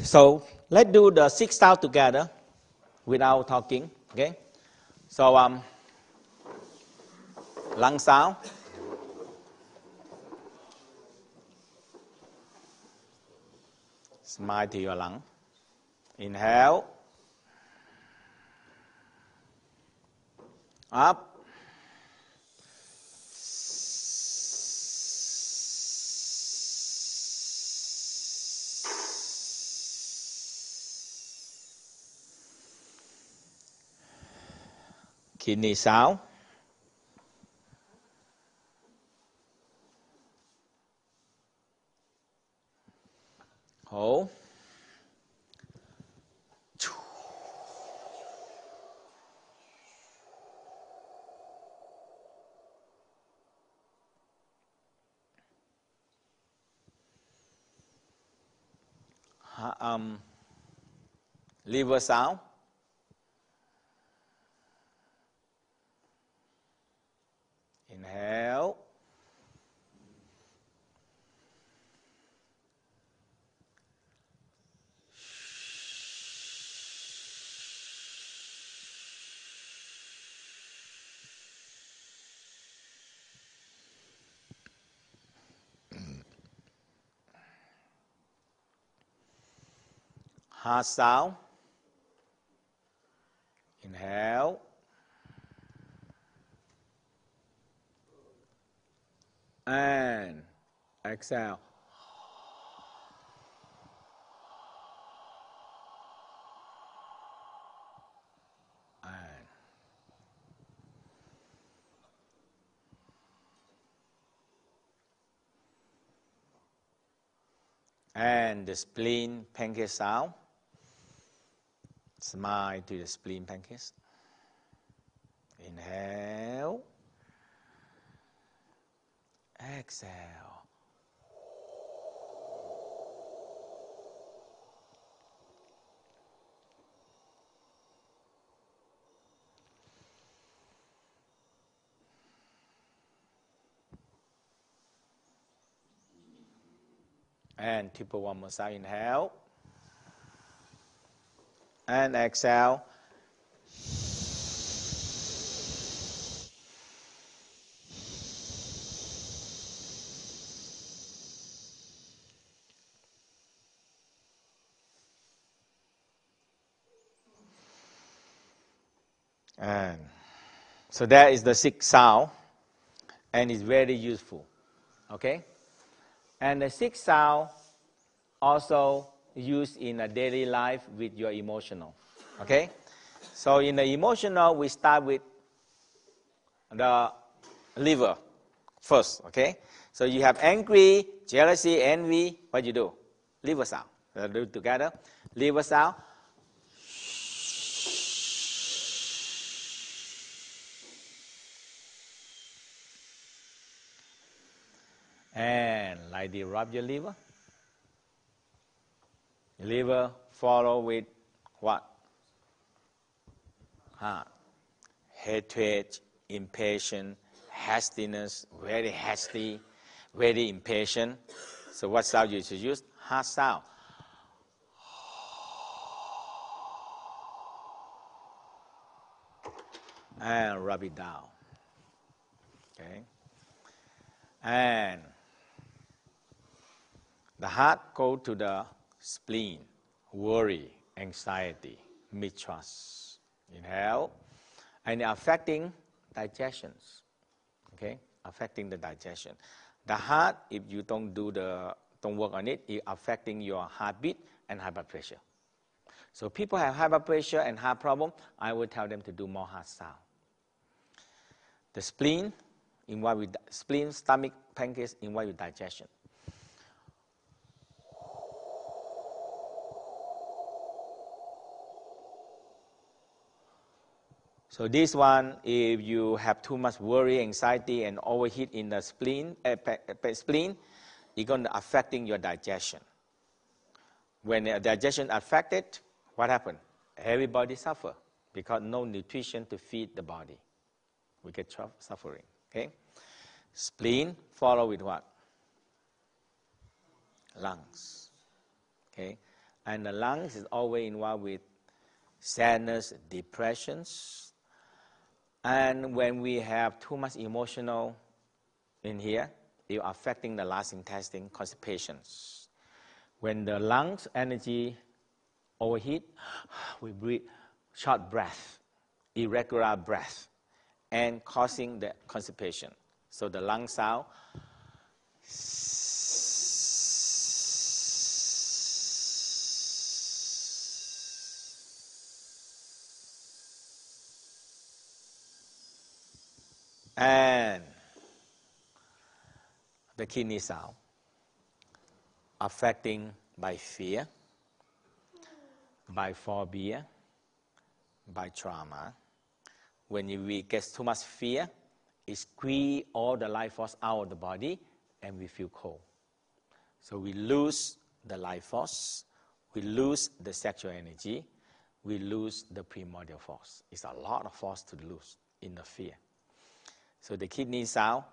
So let's do the 6 sounds together without talking. Okay. So lung sound. Smile to your lung. Inhale. Up. Kidney sound. Hold. Liver sound. Inhale. Heart sound. Inhale. And exhale. And the spleen pancreas sound. Smile to the spleen pancreas. Inhale. Exhale. And triple one more sound. Inhale. And exhale. And so that is the 6 sound, and it's very useful. Okay? And the 6 sound also used in a daily life with your emotional. Okay? So in the emotional, we start with the liver first. Okay? So you have angry, jealousy, envy. What you do? Liver sound. Do it together. Liver sound. And lightly rub your liver. Liver follow with what? Heart. Hatred, impatient, hastiness, very hasty, very impatient. So what sound you should use? Heart sound. And rub it down. Okay. And the heart go to the spleen, worry, anxiety, mistrust. Inhale. And affecting digestions. Okay? Affecting the digestion. The heart, if you don't work on it, it's affecting your heartbeat and high blood pressure. So people have high blood pressure and heart problem, I will tell them to do more heart sound. The spleen, involved with spleen, stomach, pancreas, involved with digestion. So this one, if you have too much worry, anxiety, and overheat in the spleen, it's going to affecting your digestion. When the digestion affected, what happened? Everybody suffer because no nutrition to feed the body. We get suffering. Okay. Spleen follow with what? Lungs. Okay. And the lungs is always involved with sadness, depressions. And when we have too much emotional in here, it affecting the last intestine, constipations. When the lungs energy overheat, we breathe short breath, irregular breath, and causing the constipation. So the lung sound and the kidney sound affecting by fear, by phobia, by trauma. When we get too much fear, it squeeze all the life force out of the body and we feel cold. So we lose the life force, we lose the sexual energy, we lose the primordial force. It's a lot of force to lose in the fear. So the kidney sound